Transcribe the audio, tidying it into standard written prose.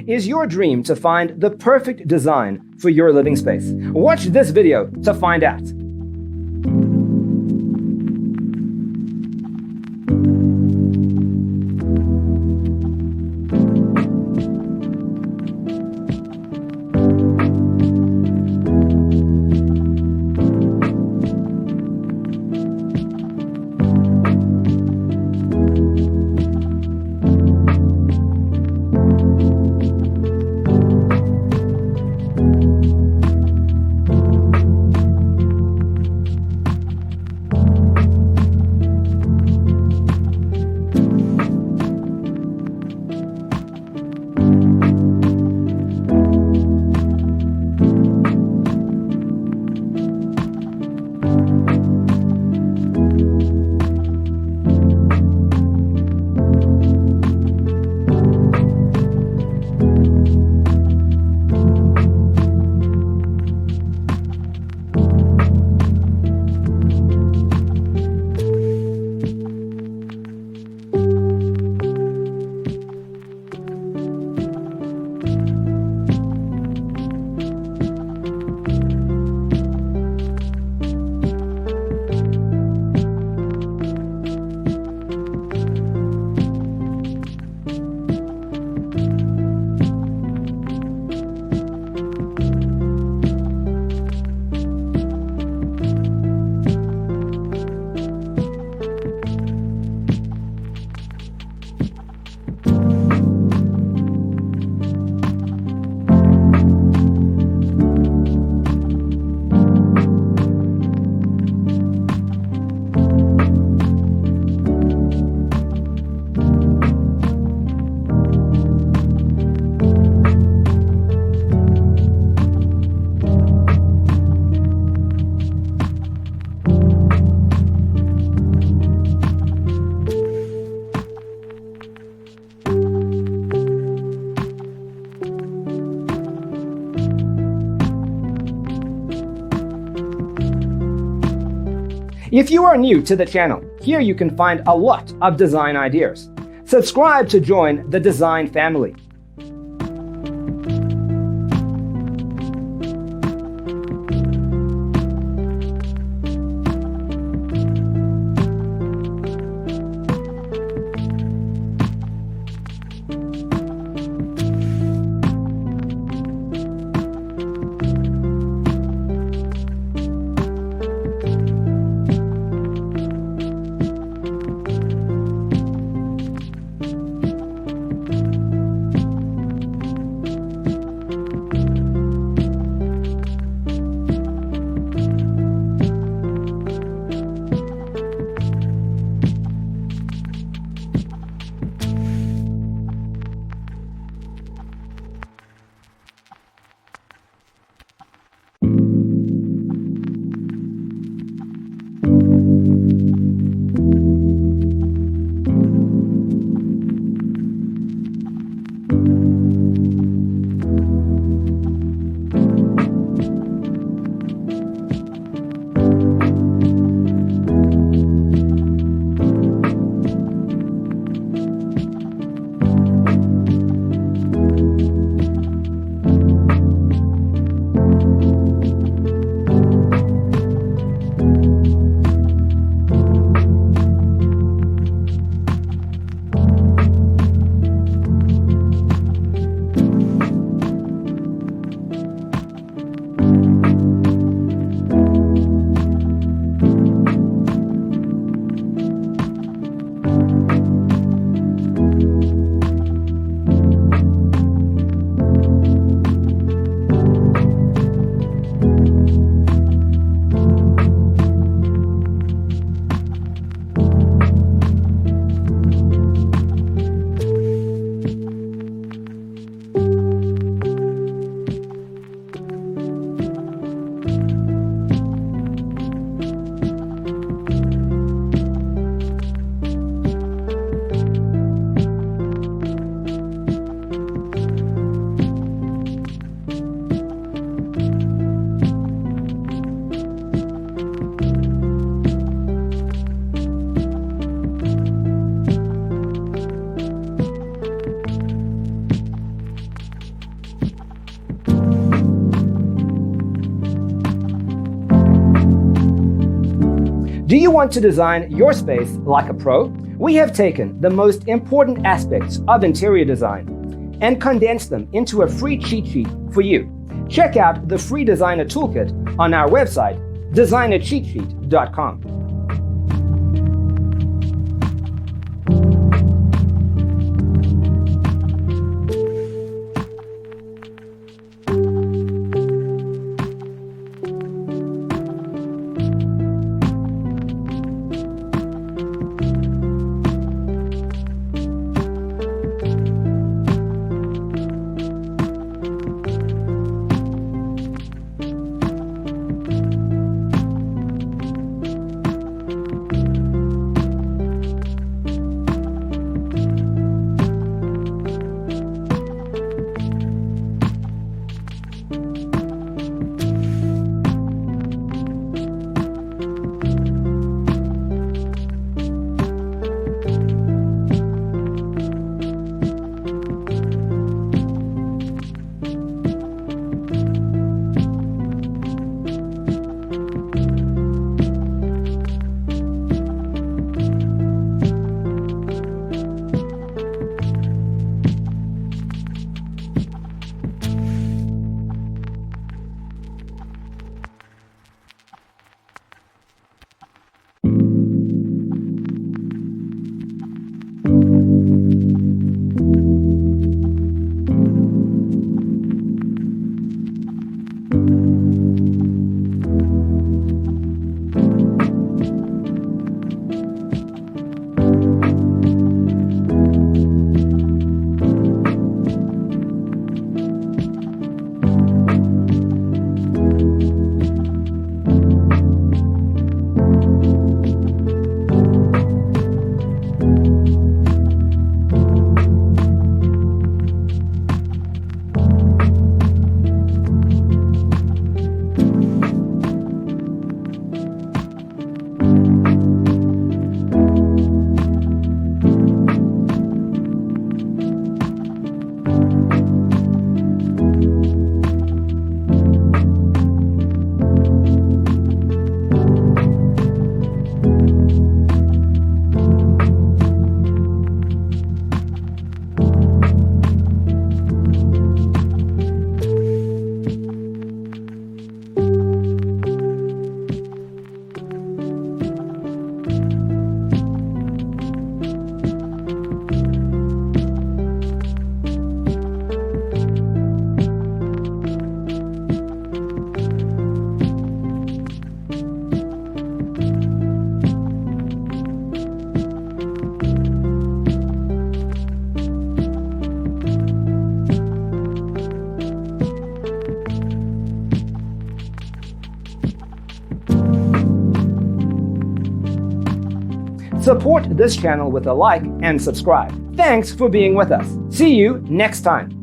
Is your dream to find the perfect design for your living space? Watch this video to find out. If you are new to the channel, here you can find a lot of design ideas. Subscribe to join the design family. Do you want to design your space like a pro? We have taken the most important aspects of interior design and condensed them into a free cheat sheet for you. Check out the free designer toolkit on our website, designercheatsheet.com. Support this channel with a like and subscribe. Thanks for being with us. See you next time.